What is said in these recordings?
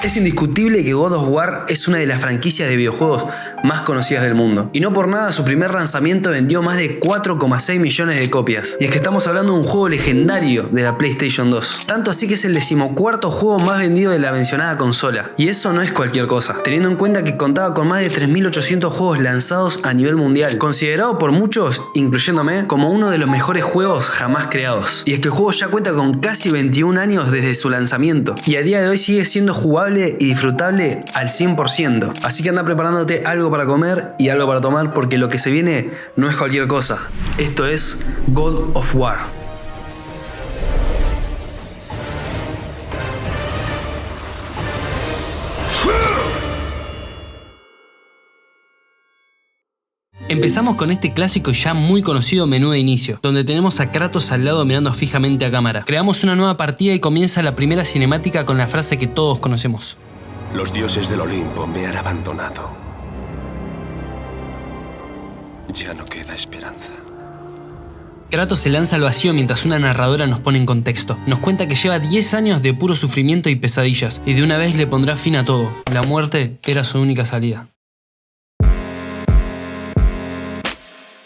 Es indiscutible que God of War es una de las franquicias de videojuegos más conocidas del mundo. Y no por nada su primer lanzamiento vendió más de 4,6 millones de copias. Y es que estamos hablando de un juego legendario de la PlayStation 2. Tanto así que es el 14º juego más vendido de la mencionada consola. Y eso no es cualquier cosa, teniendo en cuenta que contaba con más de 3.800 juegos lanzados a nivel mundial. Considerado por muchos, incluyéndome, como uno de los mejores juegos jamás creados. Y es que el juego ya cuenta con casi 21 años desde su lanzamiento. Y a día de hoy sigue siendo jugable y disfrutable al 100%. Así que anda preparándote algo para comer y algo para tomar, porque lo que se viene no es cualquier cosa. Esto es God of War. Empezamos con este clásico y ya muy conocido menú de inicio, donde tenemos a Kratos al lado mirando fijamente a cámara. Creamos una nueva partida y comienza la primera cinemática con la frase que todos conocemos. Los dioses del Olimpo me han abandonado. Ya no queda esperanza. Kratos se lanza al vacío mientras una narradora nos pone en contexto. Nos cuenta que lleva 10 años de puro sufrimiento y pesadillas, y de una vez le pondrá fin a todo. La muerte era su única salida.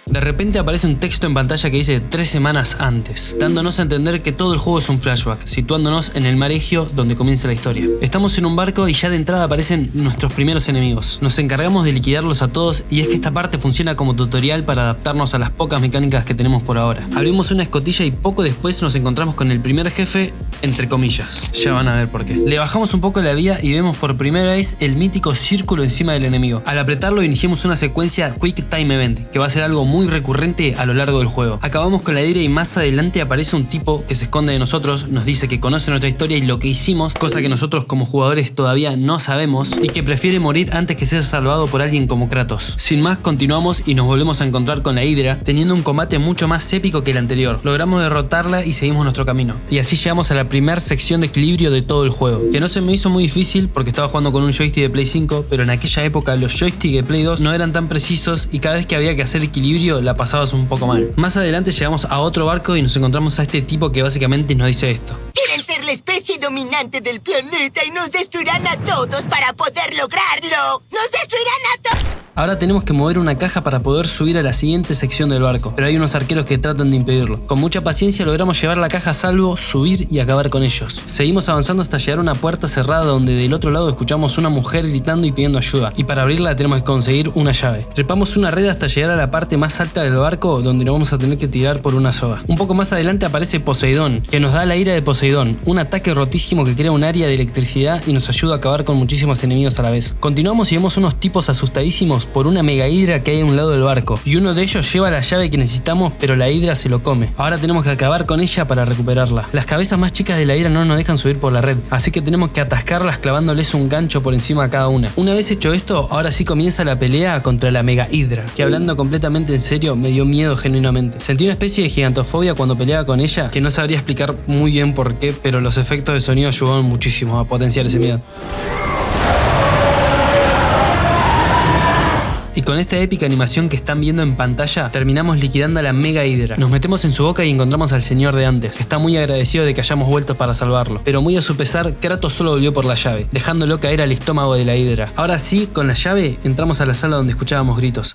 De repente aparece un texto en pantalla que dice 3 semanas antes, dándonos a entender que todo el juego es un flashback, situándonos en el mar Egeo donde comienza la historia. Estamos en un barco y ya de entrada aparecen nuestros primeros enemigos. Nos encargamos de liquidarlos a todos y es que esta parte funciona como tutorial para adaptarnos a las pocas mecánicas que tenemos por ahora. Abrimos una escotilla y poco después nos encontramos con el primer jefe, entre comillas. Ya van a ver por qué. Le bajamos un poco la vida y vemos por primera vez el mítico círculo encima del enemigo. Al apretarlo iniciamos una secuencia Quick Time Event, que va a ser algo muy recurrente a lo largo del juego. Acabamos con la hidra y más adelante aparece un tipo que se esconde de nosotros, nos dice que conoce nuestra historia y lo que hicimos, cosa que nosotros como jugadores todavía no sabemos, y que prefiere morir antes que ser salvado por alguien como Kratos. Sin más, continuamos y nos volvemos a encontrar con la hidra, teniendo un combate mucho más épico que el anterior. Logramos derrotarla y seguimos nuestro camino. Y así llegamos a la primera sección de equilibrio de todo el juego, que no se me hizo muy difícil porque estaba jugando con un joystick de Play 5, pero en aquella época los joysticks de Play 2 no eran tan precisos y cada vez que había que hacer equilibrio la pasabas un poco mal. Más adelante llegamos a otro barco y nos encontramos a este tipo que básicamente nos dice esto. Quieren ser la especie dominante del planeta y nos destruirán a todos para poder lograrlo. ¡Nos destruirán a todos! Ahora tenemos que mover una caja para poder subir a la siguiente sección del barco, pero hay unos arqueros que tratan de impedirlo. Con mucha paciencia logramos llevar la caja a salvo, subir y acabar con ellos. Seguimos avanzando hasta llegar a una puerta cerrada donde del otro lado escuchamos una mujer gritando y pidiendo ayuda, y para abrirla tenemos que conseguir una llave. Trepamos una red hasta llegar a la parte más alta del barco donde nos vamos a tener que tirar por una soga. Un poco más adelante aparece Poseidón, que nos da la ira de Poseidón, un ataque rotísimo que crea un área de electricidad y nos ayuda a acabar con muchísimos enemigos a la vez. Continuamos y vemos unos tipos asustadísimos por una mega hidra que hay a un lado del barco, y uno de ellos lleva la llave que necesitamos, pero la hidra se lo come. Ahora tenemos que acabar con ella para recuperarla. Las cabezas más chicas de la hidra no nos dejan subir por la red, así que tenemos que atascarlas clavándoles un gancho por encima a cada una. Una vez hecho esto, ahora sí comienza la pelea contra la mega hidra, que hablando completamente en serio me dio miedo genuinamente. Sentí una especie de gigantofobia cuando peleaba con ella, que no sabría explicar muy bien por qué, pero los efectos de sonido ayudaron muchísimo a potenciar ese miedo. Y con esta épica animación que están viendo en pantalla, terminamos liquidando a la mega hidra. Nos metemos en su boca y encontramos al señor de antes, que está muy agradecido de que hayamos vuelto para salvarlo. Pero muy a su pesar, Kratos solo volvió por la llave, dejándolo caer al estómago de la hidra. Ahora sí, con la llave, entramos a la sala donde escuchábamos gritos.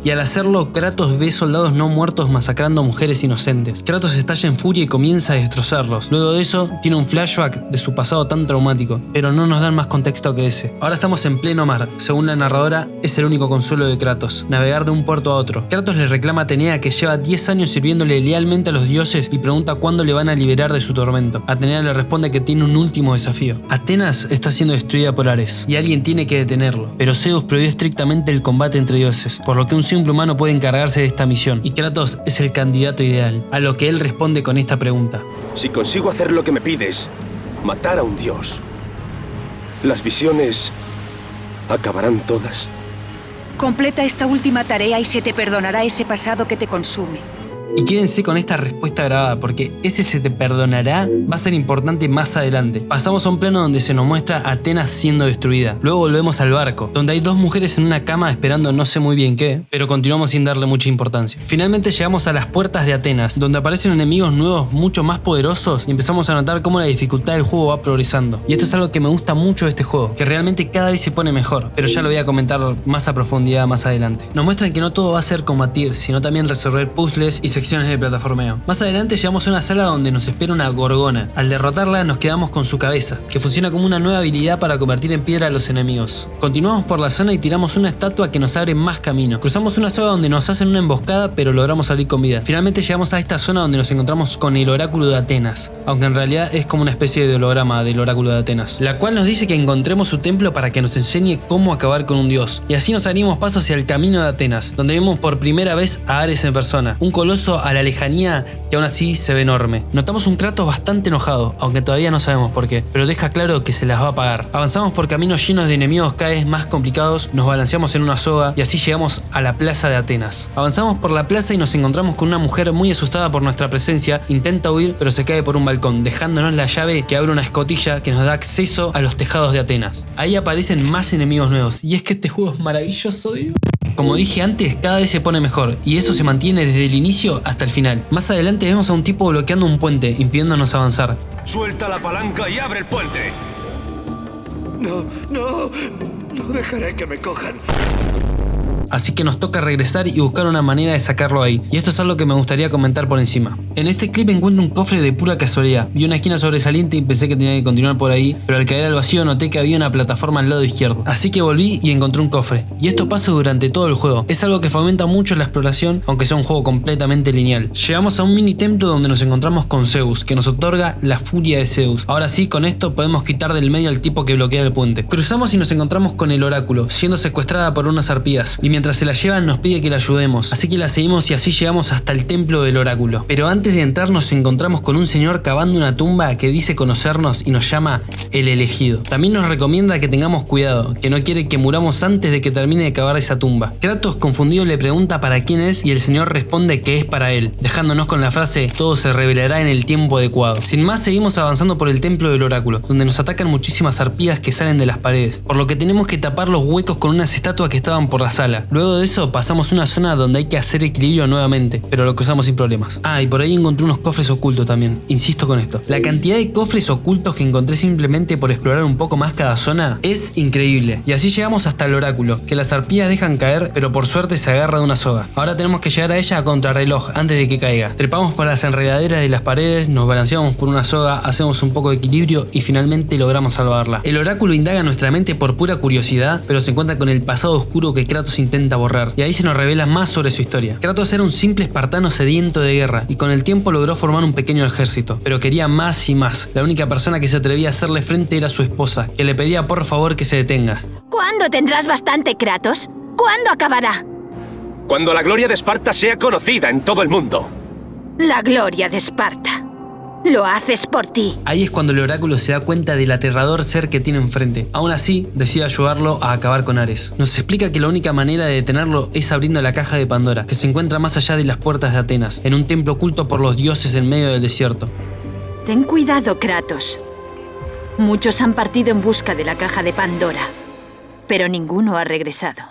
Y al hacerlo, Kratos ve soldados no muertos masacrando a mujeres inocentes. Kratos estalla en furia y comienza a destrozarlos. Luego de eso, tiene un flashback de su pasado tan traumático, pero no nos dan más contexto que ese. Ahora estamos en pleno mar. Según la narradora, es el único consuelo de Kratos, navegar de un puerto a otro. Kratos le reclama a Atenea que lleva 10 años sirviéndole lealmente a los dioses y pregunta cuándo le van a liberar de su tormento. Atenea le responde que tiene un último desafío. Atenas está siendo destruida por Ares, y alguien tiene que detenerlo, pero Zeus prohibió estrictamente el combate entre dioses, por lo que un simple humano puede encargarse de esta misión, y Kratos es el candidato ideal, a lo que él responde con esta pregunta. Si consigo hacer lo que me pides, matar a un dios, ¿las visiones acabarán todas? Completa esta última tarea y se te perdonará ese pasado que te consume. Y quédense con esta respuesta grabada, porque ese se te perdonará va a ser importante más adelante. Pasamos a un plano donde se nos muestra a Atenas siendo destruida. Luego volvemos al barco, donde hay dos mujeres en una cama esperando no sé muy bien qué, pero continuamos sin darle mucha importancia. Finalmente llegamos a las puertas de Atenas, donde aparecen enemigos nuevos mucho más poderosos y empezamos a notar cómo la dificultad del juego va progresando. Y esto es algo que me gusta mucho de este juego, que realmente cada vez se pone mejor, pero ya lo voy a comentar más a profundidad más adelante. Nos muestran que no todo va a ser combatir, sino también resolver puzzles y secciones de plataformeo. Más adelante llegamos a una sala donde nos espera una gorgona. Al derrotarla nos quedamos con su cabeza, que funciona como una nueva habilidad para convertir en piedra a los enemigos. Continuamos por la zona y tiramos una estatua que nos abre más camino. Cruzamos una soga donde nos hacen una emboscada, pero logramos salir con vida. Finalmente llegamos a esta zona donde nos encontramos con el oráculo de Atenas, aunque en realidad es como una especie de holograma del oráculo de Atenas, la cual nos dice que encontremos su templo para que nos enseñe cómo acabar con un dios. Y así nos abrimos paso hacia el camino de Atenas, donde vemos por primera vez a Ares en persona, un coloso a la lejanía que aún así se ve enorme. Notamos un Kratos bastante enojado, aunque todavía no sabemos por qué, pero deja claro que se las va a pagar. Avanzamos por caminos llenos de enemigos cada vez más complicados, nos balanceamos en una soga y así llegamos a la plaza de Atenas. Avanzamos por la plaza y nos encontramos con una mujer muy asustada por nuestra presencia. Intenta huir, pero se cae por un balcón, dejándonos la llave que abre una escotilla que nos da acceso a los tejados de Atenas. Ahí aparecen más enemigos nuevos, y es que este juego es maravilloso, Dios. Como dije antes, cada vez se pone mejor, y eso se mantiene desde el inicio hasta el final. Más adelante vemos a un tipo bloqueando un puente, impidiéndonos avanzar. Suelta la palanca y abre el puente. No dejaré que me cojan. Así que nos toca regresar y buscar una manera de sacarlo ahí. Y esto es algo que me gustaría comentar por encima. En este clip encuentro un cofre de pura casualidad. Vi una esquina sobresaliente y pensé que tenía que continuar por ahí, pero al caer al vacío noté que había una plataforma al lado izquierdo. Así que volví y encontré un cofre. Y esto pasa durante todo el juego. Es algo que fomenta mucho la exploración, aunque sea un juego completamente lineal. Llegamos a un mini templo donde nos encontramos con Zeus, que nos otorga la furia de Zeus. Ahora sí, con esto podemos quitar del medio al tipo que bloquea el puente. Cruzamos y nos encontramos con el oráculo, siendo secuestrada por unas arpías. Y mientras se la llevan nos pide que la ayudemos, así que la seguimos y así llegamos hasta el templo del oráculo. Pero antes de entrar nos encontramos con un señor cavando una tumba que dice conocernos y nos llama el elegido. También nos recomienda que tengamos cuidado, que no quiere que muramos antes de que termine de cavar esa tumba. Kratos, confundido, le pregunta para quién es y el señor responde que es para él, dejándonos con la frase todo se revelará en el tiempo adecuado. Sin más, seguimos avanzando por el templo del oráculo, donde nos atacan muchísimas arpías que salen de las paredes, por lo que tenemos que tapar los huecos con unas estatuas que estaban por la sala. Luego de eso pasamos una zona donde hay que hacer equilibrio nuevamente, pero lo cruzamos sin problemas. Y por ahí encontré unos cofres ocultos también. Insisto con esto, la cantidad de cofres ocultos que encontré simplemente por explorar un poco más cada zona es increíble. Y así llegamos hasta el oráculo, que las arpías dejan caer, pero por suerte se agarra de una soga. Ahora tenemos que llegar a ella a contrarreloj antes de que caiga. Trepamos por las enredaderas de las paredes, nos balanceamos por una soga, hacemos un poco de equilibrio y finalmente logramos salvarla. El oráculo indaga nuestra mente por pura curiosidad, pero se encuentra con el pasado oscuro que Kratos intenta borrar. Y ahí se nos revela más sobre su historia. Kratos era un simple espartano sediento de guerra y con el tiempo logró formar un pequeño ejército, pero quería más y más. La única persona que se atrevía a hacerle frente era su esposa, que le pedía por favor que se detenga. ¿Cuándo tendrás bastante, Kratos? ¿Cuándo acabará? Cuando la gloria de Esparta sea conocida en todo el mundo. La gloria de Esparta. Lo haces por ti. Ahí es cuando el oráculo se da cuenta del aterrador ser que tiene enfrente. Aún así, decide ayudarlo a acabar con Ares. Nos explica que la única manera de detenerlo es abriendo la caja de Pandora, que se encuentra más allá de las puertas de Atenas, en un templo oculto por los dioses en medio del desierto. Ten cuidado, Kratos. Muchos han partido en busca de la caja de Pandora, pero ninguno ha regresado.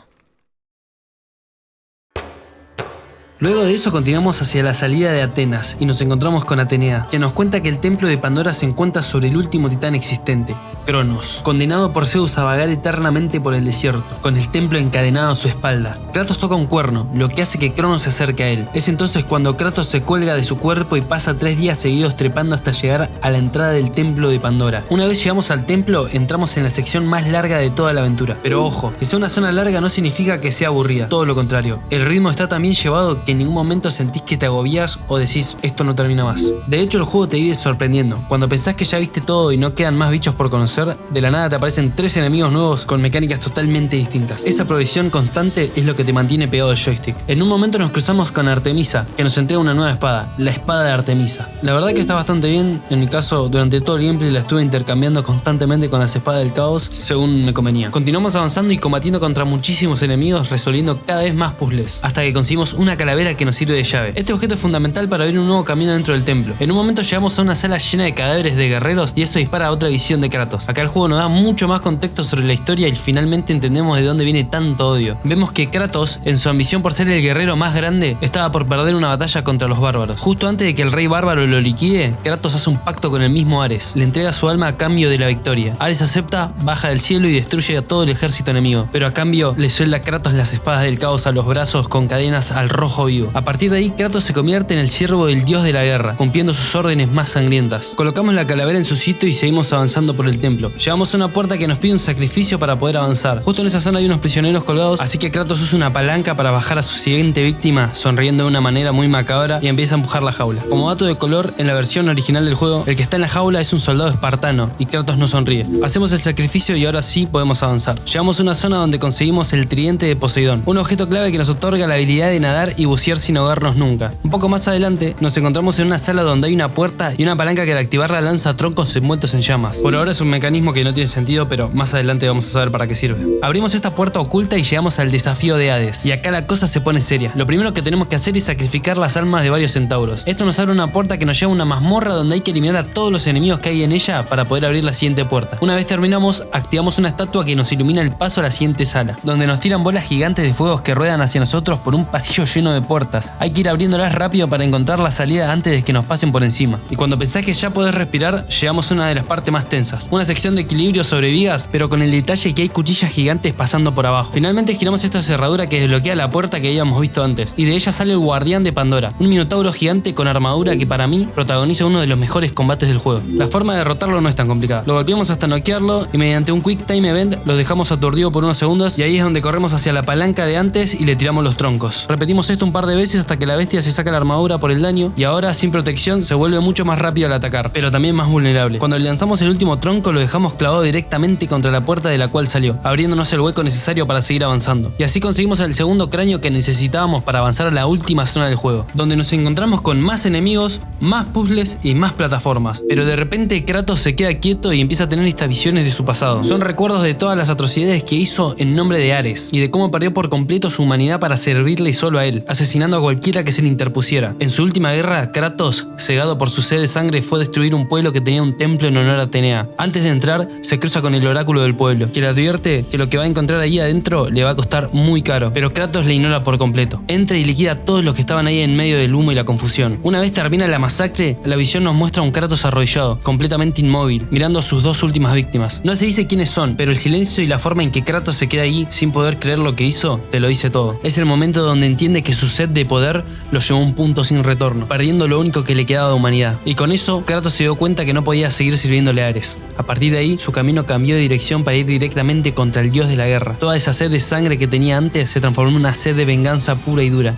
Luego de eso continuamos hacia la salida de Atenas y nos encontramos con Atenea, que nos cuenta que el templo de Pandora se encuentra sobre el último titán existente, Cronos, condenado por Zeus a vagar eternamente por el desierto, con el templo encadenado a su espalda. Kratos toca un cuerno, lo que hace que Cronos se acerque a él. Es entonces cuando Kratos se cuelga de su cuerpo y pasa 3 días seguidos trepando hasta llegar a la entrada del templo de Pandora. Una vez llegamos al templo, entramos en la sección más larga de toda la aventura. Pero ojo, que sea una zona larga no significa que sea aburrida, todo lo contrario. El ritmo está tan bien llevado que en ningún momento sentís que te agobias o decís esto no termina más. De hecho, el juego te vive sorprendiendo. Cuando pensás que ya viste todo y no quedan más bichos por conocer, conocer, de la nada te aparecen 3 enemigos nuevos con mecánicas totalmente distintas. Esa progresión constante es lo que te mantiene pegado al joystick. En un momento nos cruzamos con Artemisa, que nos entrega una nueva espada, la espada de Artemisa. La verdad que está bastante bien. En mi caso, durante todo el gameplay la estuve intercambiando constantemente con las espadas del caos según me convenía. Continuamos avanzando y combatiendo contra muchísimos enemigos, resolviendo cada vez más puzzles, hasta que conseguimos una calavera que nos sirve de llave. Este objeto es fundamental para abrir un nuevo camino dentro del templo. En un momento llegamos a una sala llena de cadáveres de guerreros y eso dispara a otra visión de Kratos. Acá el juego nos da mucho más contexto sobre la historia y finalmente entendemos de dónde viene tanto odio. Vemos que Kratos, en su ambición por ser el guerrero más grande, estaba por perder una batalla contra los bárbaros. Justo antes de que el rey bárbaro lo liquide, Kratos hace un pacto con el mismo Ares. Le entrega su alma a cambio de la victoria. Ares acepta, baja del cielo y destruye a todo el ejército enemigo, pero a cambio le suelda a Kratos las espadas del caos a los brazos con cadenas al rojo vivo. A partir de ahí, Kratos se convierte en el siervo del dios de la guerra, cumpliendo sus órdenes más sangrientas. Colocamos la calavera en su sitio y seguimos avanzando por el templo. Llegamos a una puerta que nos pide un sacrificio para poder avanzar. Justo en esa zona hay unos prisioneros colgados, así que Kratos usa una palanca para bajar a su siguiente víctima, sonriendo de una manera muy macabra, y empieza a empujar la jaula. Como dato de color, en la versión original del juego, el que está en la jaula es un soldado espartano y Kratos no sonríe. Hacemos el sacrificio y ahora sí podemos avanzar. Llegamos a una zona donde conseguimos el tridente de Poseidón, un objeto clave que nos otorga la habilidad de nadar y bucear sin ahogarnos nunca. Un poco más adelante nos encontramos en una sala donde hay una puerta y una palanca que al activarla lanza troncos envueltos en llamas. Por ahora es un mecanismo que no tiene sentido, pero más adelante vamos a saber para qué sirve. Abrimos esta puerta oculta y llegamos al desafío de Hades, y acá la cosa se pone seria. Lo primero que tenemos que hacer es sacrificar las almas de varios centauros. Esto nos abre una puerta que nos lleva a una mazmorra donde hay que eliminar a todos los enemigos que hay en ella para poder abrir la siguiente puerta. Una vez terminamos, activamos una estatua que nos ilumina el paso a la siguiente sala, donde nos tiran bolas gigantes de fuegos que ruedan hacia nosotros por un pasillo lleno de puertas. Hay que ir abriéndolas rápido para encontrar la salida antes de que nos pasen por encima. Y cuando pensás que ya podés respirar, llegamos a una de las partes más tensas. Una sección de equilibrio sobre vigas, pero con el detalle que hay cuchillas gigantes pasando por abajo. Finalmente giramos esta cerradura que desbloquea la puerta que habíamos visto antes, y de ella sale el guardián de Pandora, un minotauro gigante con armadura que para mí protagoniza uno de los mejores combates del juego. La forma de derrotarlo no es tan complicada. Lo golpeamos hasta noquearlo y mediante un quick time event lo dejamos aturdido por unos segundos, y ahí es donde corremos hacia la palanca de antes y le tiramos los troncos. Repetimos esto un par de veces hasta que la bestia se saca la armadura por el daño, y ahora sin protección se vuelve mucho más rápido al atacar, pero también más vulnerable. Cuando le lanzamos el último tronco lo dejamos clavado directamente contra la puerta de la cual salió, abriéndonos el hueco necesario para seguir avanzando. Y así conseguimos el segundo cráneo que necesitábamos para avanzar a la última zona del juego, donde nos encontramos con más enemigos, más puzzles y más plataformas. Pero de repente Kratos se queda quieto y empieza a tener estas visiones de su pasado. Son recuerdos de todas las atrocidades que hizo en nombre de Ares y de cómo perdió por completo su humanidad para servirle solo a él, asesinando a cualquiera que se le interpusiera. En su última guerra, Kratos, cegado por su sed de sangre, fue a destruir un pueblo que tenía un templo en honor a Atenea. Antes de entrar, se cruza con el oráculo del pueblo, que le advierte que lo que va a encontrar ahí adentro le va a costar muy caro, pero Kratos le ignora por completo. Entra y liquida a todos los que estaban ahí en medio del humo y la confusión. Una vez termina la masacre, la visión nos muestra a un Kratos arrodillado, completamente inmóvil, mirando a sus dos últimas víctimas. No se dice quiénes son, pero el silencio y la forma en que Kratos se queda ahí sin poder creer lo que hizo, te lo dice todo. Es el momento donde entiende que su sed de poder lo llevó a un punto sin retorno, perdiendo lo único que le quedaba de humanidad. Y con eso, Kratos se dio cuenta que no podía seguir sirviéndole a Ares. A partir de ahí, su camino cambió de dirección para ir directamente contra el dios de la guerra. Toda esa sed de sangre que tenía antes se transformó en una sed de venganza pura y dura.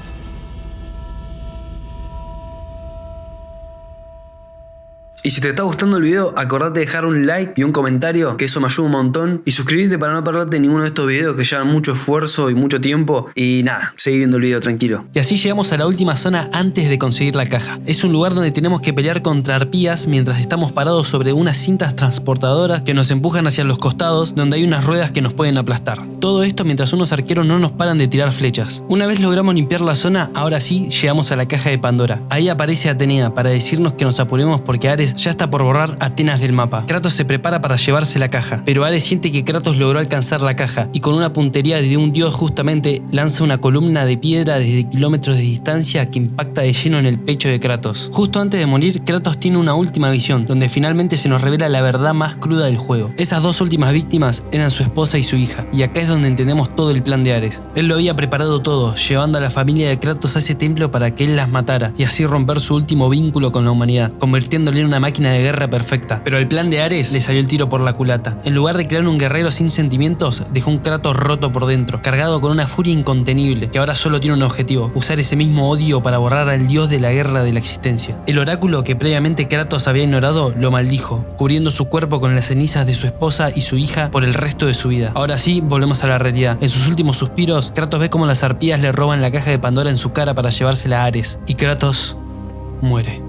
Y si te está gustando el video, acordate de dejar un like y un comentario, que eso me ayuda un montón. Y suscribirte para no perderte ninguno de estos videos que llevan mucho esfuerzo y mucho tiempo. Y nada, seguí viendo el video tranquilo. Y así llegamos a la última zona antes de conseguir la caja. Es un lugar donde tenemos que pelear contra arpías mientras estamos parados sobre unas cintas transportadoras que nos empujan hacia los costados, donde hay unas ruedas que nos pueden aplastar. Todo esto mientras unos arqueros no nos paran de tirar flechas. Una vez logramos limpiar la zona, ahora sí llegamos a la caja de Pandora. Ahí aparece Atenea para decirnos que nos apuremos porque Ares ya está por borrar Atenas del mapa. Kratos se prepara para llevarse la caja, pero Ares siente que Kratos logró alcanzar la caja y con una puntería de un dios justamente lanza una columna de piedra desde kilómetros de distancia que impacta de lleno en el pecho de Kratos. Justo antes de morir, Kratos tiene una última visión donde finalmente se nos revela la verdad más cruda del juego. Esas dos últimas víctimas eran su esposa y su hija, y acá es donde entendemos todo el plan de Ares. Él lo había preparado todo, llevando a la familia de Kratos a ese templo para que él las matara y así romper su último vínculo con la humanidad, convirtiéndole en una máquina de guerra perfecta. Pero el plan de Ares le salió el tiro por la culata. En lugar de crear un guerrero sin sentimientos, dejó un Kratos roto por dentro, cargado con una furia incontenible, que ahora solo tiene un objetivo: usar ese mismo odio para borrar al dios de la guerra de la existencia. El oráculo que previamente Kratos había ignorado lo maldijo, cubriendo su cuerpo con las cenizas de su esposa y su hija por el resto de su vida. Ahora sí, volvemos a la realidad. En sus últimos suspiros, Kratos ve cómo las arpías le roban la caja de Pandora en su cara para llevársela a Ares, y Kratos muere.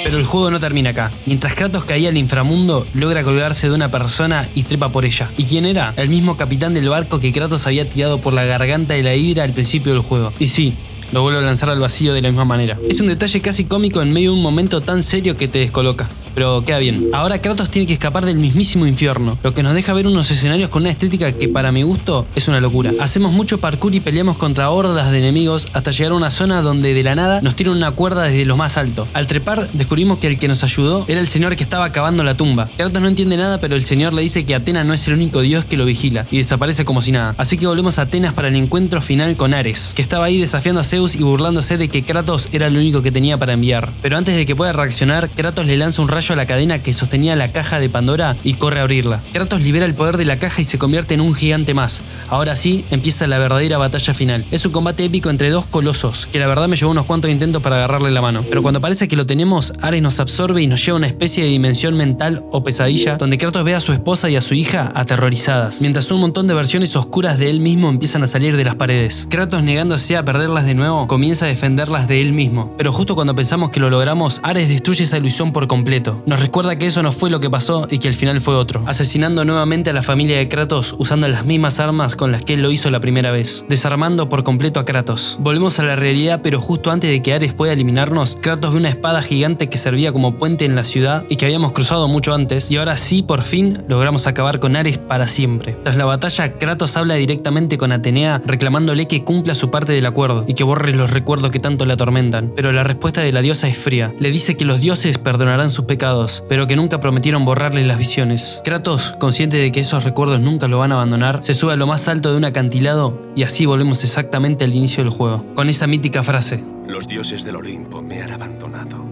Pero el juego no termina acá. Mientras Kratos caía al inframundo, logra colgarse de una persona y trepa por ella. ¿Y quién era? El mismo capitán del barco que Kratos había tirado por la garganta de la hidra al principio del juego. Y sí, lo vuelve a lanzar al vacío de la misma manera. Es un detalle casi cómico en medio de un momento tan serio que te descoloca. Pero queda bien. Ahora Kratos tiene que escapar del mismísimo infierno, lo que nos deja ver unos escenarios con una estética que para mi gusto es una locura. Hacemos mucho parkour y peleamos contra hordas de enemigos hasta llegar a una zona donde de la nada nos tiran una cuerda desde lo más alto. Al trepar descubrimos que el que nos ayudó era el señor que estaba cavando la tumba. Kratos no entiende nada, pero el señor le dice que Atenas no es el único dios que lo vigila y desaparece como si nada. Así que volvemos a Atenas para el encuentro final con Ares, que estaba ahí desafiando a Zeus y burlándose de que Kratos era el único que tenía para enviar. Pero antes de que pueda reaccionar, Kratos le lanza un rayo a la cadena que sostenía la caja de Pandora y corre a abrirla. Kratos libera el poder de la caja y se convierte en un gigante más. Ahora sí, empieza la verdadera batalla final. Es un combate épico entre dos colosos, que la verdad me llevó unos cuantos intentos para agarrarle la mano. Pero cuando parece que lo tenemos, Ares nos absorbe y nos lleva a una especie de dimensión mental o pesadilla, donde Kratos ve a su esposa y a su hija aterrorizadas, mientras un montón de versiones oscuras de él mismo empiezan a salir de las paredes. Kratos, negándose a perderlas de nuevo, comienza a defenderlas de él mismo. Pero justo cuando pensamos que lo logramos, Ares destruye esa ilusión por completo. Nos recuerda que eso no fue lo que pasó y que el final fue otro, asesinando nuevamente a la familia de Kratos usando las mismas armas con las que él lo hizo la primera vez, desarmando por completo a Kratos. Volvemos a la realidad, pero justo antes de que Ares pueda eliminarnos, Kratos ve una espada gigante que servía como puente en la ciudad y que habíamos cruzado mucho antes, y ahora sí, por fin, logramos acabar con Ares para siempre. Tras la batalla, Kratos habla directamente con Atenea, reclamándole que cumpla su parte del acuerdo y que borre los recuerdos que tanto le atormentan. Pero la respuesta de la diosa es fría. Le dice que los dioses perdonarán sus pecados, pero que nunca prometieron borrarle las visiones. Kratos, consciente de que esos recuerdos nunca lo van a abandonar, se sube a lo más alto de un acantilado y así volvemos exactamente al inicio del juego, con esa mítica frase: Los dioses del Olimpo me han abandonado.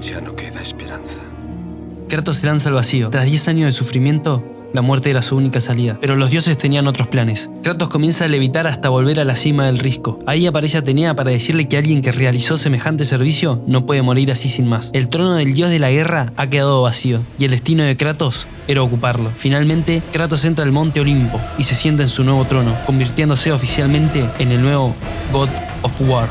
Ya no queda esperanza. Kratos se lanza al vacío. Tras 10 años de sufrimiento, la muerte era su única salida, pero los dioses tenían otros planes. Kratos comienza a levitar hasta volver a la cima del risco. Ahí aparece Atenea para decirle que alguien que realizó semejante servicio no puede morir así sin más. El trono del dios de la guerra ha quedado vacío, y el destino de Kratos era ocuparlo. Finalmente, Kratos entra al monte Olimpo y se sienta en su nuevo trono, convirtiéndose oficialmente en el nuevo God of War.